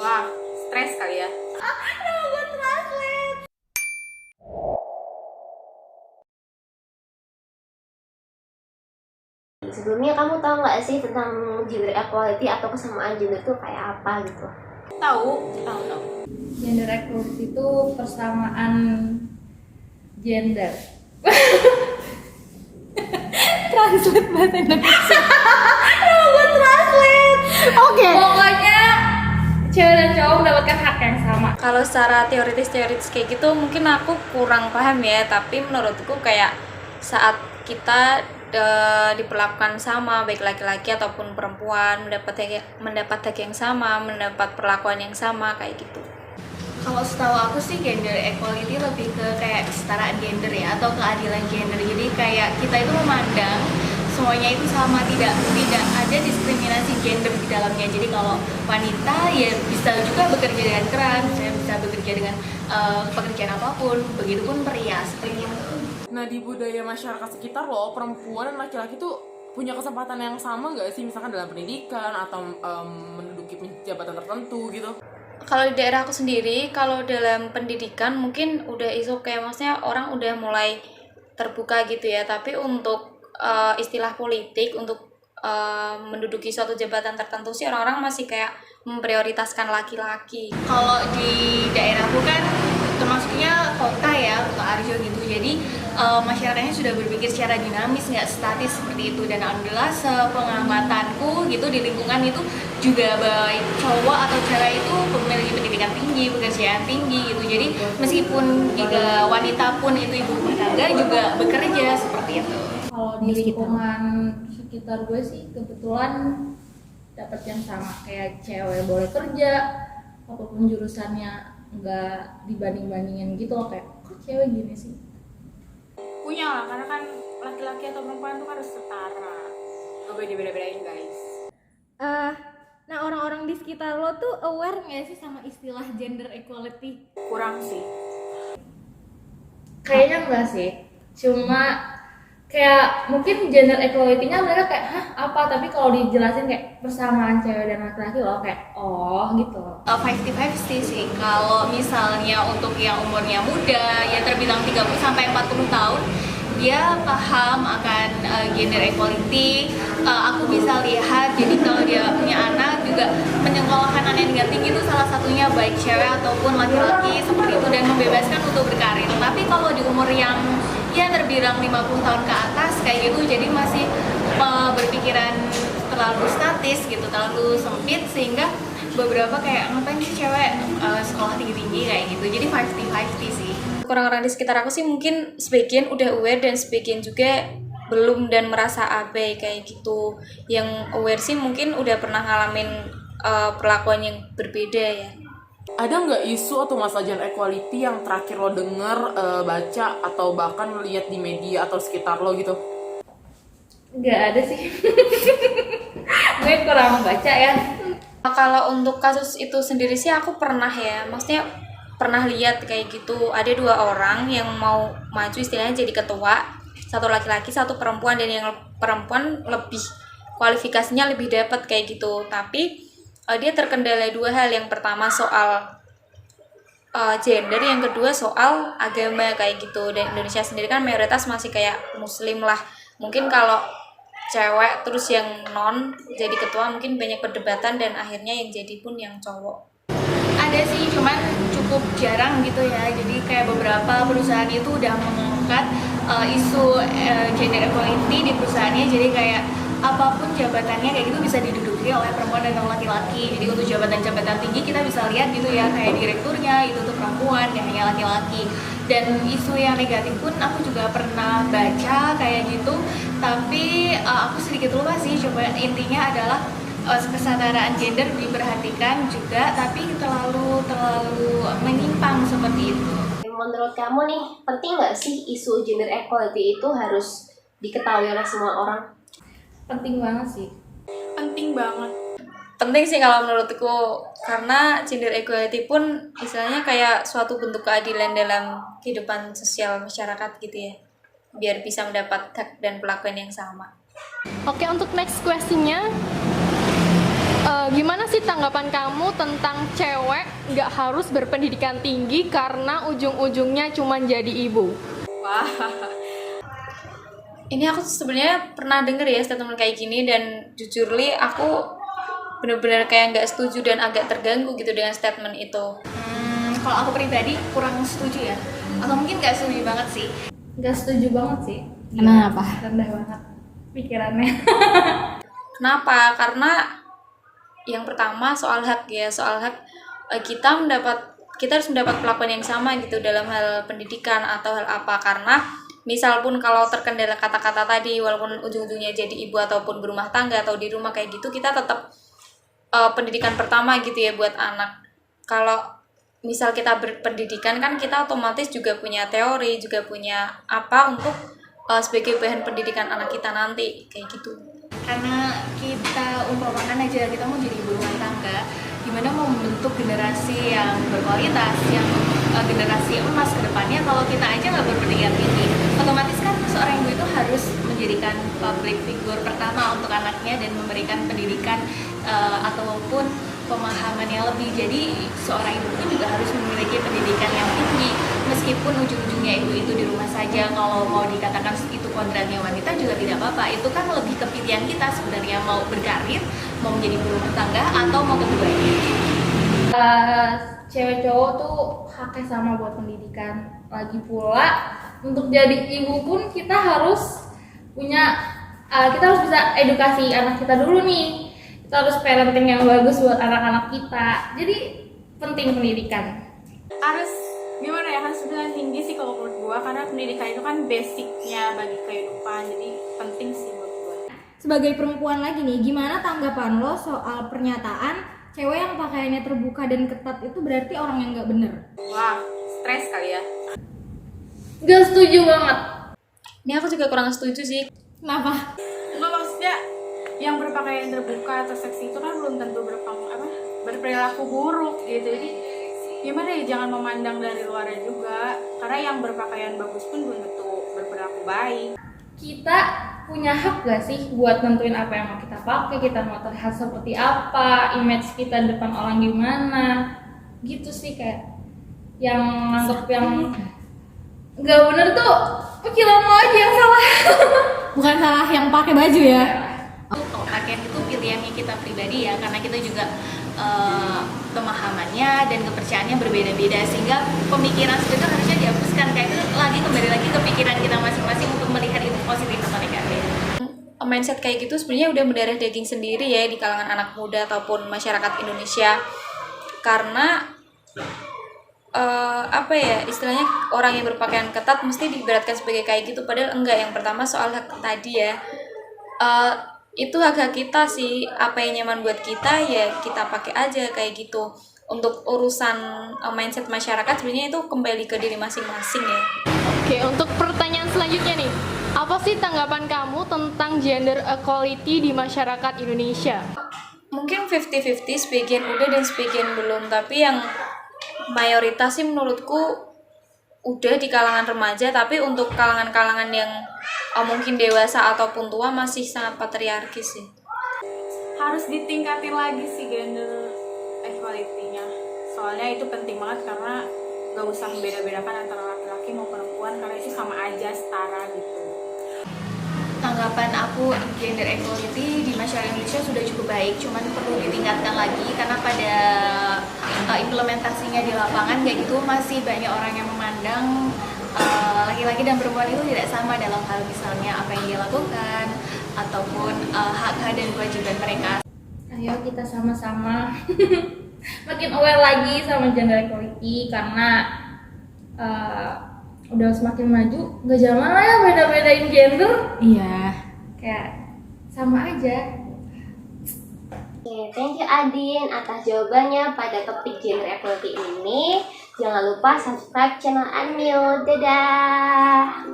Wah, stres kali ya. Google Translate. Sebelumnya kamu tahu nggak sih tentang gender equality atau kesamaan gender itu kayak apa gitu? Tahu. Gender equality itu persamaan gender. Translate bahasa Indonesia. Google Translate. Oke. Pokoknya cewek dan cowok mendapatkan hak yang sama. Kalau secara teoritis kayak gitu mungkin aku kurang paham ya, tapi menurutku kayak saat kita diperlakukan sama, baik laki-laki ataupun perempuan, mendapat hak yang sama, mendapat perlakuan yang sama kayak gitu. Kalau setahu aku sih gender equality lebih ke kayak kesetaraan gender ya, atau keadilan gender. Jadi kayak kita itu memandang semuanya itu sama, tidak ada diskriminasi gender di dalamnya. Jadi kalau wanita ya bisa juga bekerja dengan keras, bisa bekerja dengan pekerjaan apapun, begitupun pria seperti itu. Nah, di budaya masyarakat sekitar loh, perempuan dan laki-laki tuh punya kesempatan yang sama nggak sih, misalkan dalam pendidikan atau menduduki jabatan tertentu gitu? Kalau di daerah aku sendiri, kalau dalam pendidikan mungkin udah isu kayak maksudnya orang udah mulai terbuka gitu ya, tapi untuk istilah politik, untuk menduduki suatu jabatan tertentu sih orang-orang masih kayak memprioritaskan laki-laki. Kalau di daerahku kan termasuknya kota ya, Kota Arjo gitu. Jadi masyarakatnya sudah berpikir secara dinamis, nggak statis seperti itu. Dan alhamdulillah sepengamatanku gitu di lingkungan itu juga baik cowok atau cewek itu memiliki pendidikan tinggi, pekerjaan tinggi gitu. Jadi meskipun juga wanita pun itu ibu rumah tangga juga bekerja seperti itu. Kalau di lingkungan sekitar gue sih kebetulan dapat yang sama, kayak cewek boleh kerja apapun jurusannya, nggak dibanding-bandingin gitu loh, kayak kok cewek gini sih. Punya lah, karena kan laki-laki atau perempuan itu harus setara, nggak boleh dibeda-bedain guys. Nah, orang-orang di sekitar lo tuh aware nggak sih sama istilah gender equality? Kurang sih. Kayaknya enggak sih, cuma kayak mungkin gender equality-nya mereka kayak hah apa, tapi kalau dijelasin kayak persamaan cewek dan laki-laki loh, kayak oh gitu. 50-50 sih. Kalau misalnya untuk yang umurnya muda ya terbilang 30 sampai 40 tahun, dia paham akan gender equality. Aku bisa lihat, jadi kalau dia punya anak juga menyekolahkan anak dengan tinggi itu salah satunya baik cewek ataupun laki-laki seperti itu, dan membebaskan untuk berkarir. Tapi kalau di umur yang ya terbilang 50 tahun ke atas kayak gitu, jadi masih berpikiran terlalu statis gitu, terlalu sempit, sehingga beberapa kayak ngapain sih cewek sekolah tinggi-tinggi kayak gitu. Jadi 50-50 sih. Orang-orang di sekitar aku sih mungkin sebagian udah aware dan sebagian juga belum dan merasa abai kayak gitu. Yang aware sih mungkin udah pernah ngalamin perlakuan yang berbeda ya. Ada nggak isu atau masalah gender equality yang terakhir lo denger, baca, atau bahkan lihat di media atau sekitar lo gitu? Nggak ada sih. Gue kurang baca ya. Kalau untuk kasus itu sendiri sih aku pernah ya, maksudnya pernah lihat kayak gitu. Ada 2 orang yang mau maju istilahnya jadi ketua, satu laki-laki satu perempuan, dan yang perempuan lebih kualifikasinya lebih dapat kayak gitu. Tapi dia terkendala 2 hal. Yang pertama soal gender, yang kedua soal agama kayak gitu. Dan Indonesia sendiri kan mayoritas masih kayak muslim lah. Mungkin kalau cewek terus yang non jadi ketua mungkin banyak perdebatan, dan akhirnya yang jadi pun yang cowok. Ada sih, cuman cukup jarang gitu ya. Jadi kayak beberapa perusahaan itu udah mengangkat isu gender equality di perusahaannya. Jadi kayak apapun jabatannya kayak gitu bisa diduduki oleh perempuan dan laki-laki. Jadi untuk jabatan-jabatan tinggi kita bisa lihat gitu ya, kayak direkturnya itu tuh perempuan, gak hanya laki-laki. Dan isu yang negatif pun aku juga pernah baca kayak gitu, tapi aku sedikit lupa sih. Coba intinya adalah kesetaraan gender diperhatikan juga, tapi terlalu menyimpang seperti itu. Menurut kamu nih, penting nggak sih isu gender equality itu harus diketahui oleh semua orang? Penting banget sih. Penting banget. Penting sih kalau menurutku, karena gender equality pun istilahnya kayak suatu bentuk keadilan dalam kehidupan sosial masyarakat gitu ya, biar bisa mendapat hak dan perlakuan yang sama. Oke, untuk next question-nya, Gimana sih tanggapan kamu tentang cewek nggak harus berpendidikan tinggi karena ujung-ujungnya cuma jadi ibu? Wah, ini aku sebenarnya pernah denger ya statement kayak gini, dan jujur li aku bener-bener kayak nggak setuju dan agak terganggu gitu dengan statement itu. Kalau aku pribadi kurang setuju ya, atau mungkin nggak setuju banget sih. Nggak setuju banget sih. Kenapa? Rendah banget pikirannya. Kenapa? Karena yang pertama soal hak ya, soal hak kita harus mendapat perlakuan yang sama gitu dalam hal pendidikan atau hal apa. Karena misal pun kalau terkendala kata-kata tadi, walaupun ujung-ujungnya jadi ibu ataupun berumah tangga atau di rumah kayak gitu, kita tetap pendidikan pertama gitu ya buat anak. Kalau misal kita berpendidikan kan kita otomatis juga punya teori, juga punya apa untuk sebagai bahan pendidikan anak kita nanti kayak gitu. Karena kita umpamakan aja kita mau jadi ibu rumah tangga, gimana mau membentuk generasi yang berkualitas, yang generasi emas ke depannya. Kalau kita aja nggak berpendidikan tinggi, otomatis kan seorang ibu itu harus menjadikan public figure pertama untuk anaknya dan memberikan pendidikan ataupun pemahaman yang lebih. Jadi seorang ibu itu juga harus memiliki pendidikan yang tinggi, meskipun ujung-ujungnya ibu itu di rumah saja. Kalau mau dikatakan itu kodratnya wanita juga tidak apa-apa, itu kan lebih ke pilihan kita sebenarnya, mau berkarir, mau menjadi ibu rumah tangga atau mau keduanya. Cewek cowok tuh haknya sama buat pendidikan. Lagi pula untuk jadi ibu pun kita harus kita harus bisa edukasi anak kita dulu nih. Kita harus parenting yang bagus buat anak-anak kita. Jadi penting pendidikan. Harus gimana ya, harus pendidikan tinggi sih kalau menurut gua, karena pendidikan itu kan basicnya bagi kehidupan, jadi penting sih menurut gua. Sebagai perempuan lagi nih, gimana tanggapan lo soal pernyataan cewek yang pakaiannya terbuka dan ketat itu berarti orang yang nggak bener? Wah, stres kali ya. Gak setuju banget. Ini aku juga kurang setuju sih. Kenapa? Enggak, maksudnya yang berpakaian terbuka atau seksi itu kan belum tentu berperilaku buruk gitu. Jadi gimana ya, jangan memandang dari luarnya juga, karena yang berpakaian bagus pun belum tentu berperilaku baik. Kita punya hak gak sih buat nentuin apa yang mau kita pakai, kita mau terlihat seperti apa, image kita di depan orang gimana, gitu sih. Kayak yang nganggep yang nggak bener tuh pikiran lo aja yang salah. Bukan salah yang pakai baju ya? Kalau pakaian itu pilihannya kita pribadi ya, karena kita juga pemahamannya dan kepercayaannya berbeda-beda, sehingga pemikiran seperti itu harusnya dihapuskan. Kayak itu kembali lagi ke pikiran kita masing-masing untuk melihat itu positif atau negatif. Mindset kayak gitu sebenarnya udah mendarah daging sendiri ya di kalangan anak muda ataupun masyarakat Indonesia. Karena apa ya, istilahnya orang yang berpakaian ketat mesti diibaratkan sebagai kayak gitu, padahal enggak. Yang pertama soal hak tadi ya, itu hak kita sih, apa yang nyaman buat kita ya kita pakai aja kayak gitu. Untuk urusan mindset masyarakat sebenarnya itu kembali ke diri masing-masing ya. Oke, untuk pertanyaan selanjutnya nih, apa sih tanggapan kamu tentang gender equality di masyarakat Indonesia? Mungkin 50-50, sebagian udah dan sebagian belum, tapi yang mayoritas sih menurutku udah di kalangan remaja. Tapi untuk kalangan-kalangan yang mungkin dewasa ataupun tua masih sangat patriarkis sih. Harus ditingkatin lagi sih gender equality-nya, soalnya itu penting banget, karena gak usah membeda-bedakan antara laki-laki maupun perempuan, karena itu sama aja, setara gitu. Tanggapan aku, gender equality di masyarakat Indonesia sudah cukup baik, cuman perlu ditingkatkan lagi, karena pada implementasinya di lapangan kayak gitu masih banyak orang yang memandang laki-laki dan perempuan itu tidak sama dalam hal misalnya apa yang dia lakukan ataupun hak-hak dan kewajiban mereka. Ayo kita sama-sama makin aware lagi sama gender equality, karena udah semakin maju, nggak zaman lah ya beda-bedain gender. Iya. Kayak sama aja. Oke, thank you Adin atas jawabannya pada topik gender equality ini. Jangan lupa subscribe channel Anyo. Dadah!